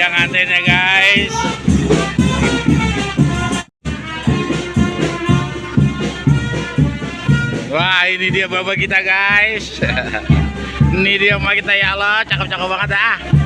dia ngantennya guys. Wah, ini dia bapak kita guys. Ini dia emak kita, ya Allah, cakep-cakep banget ah.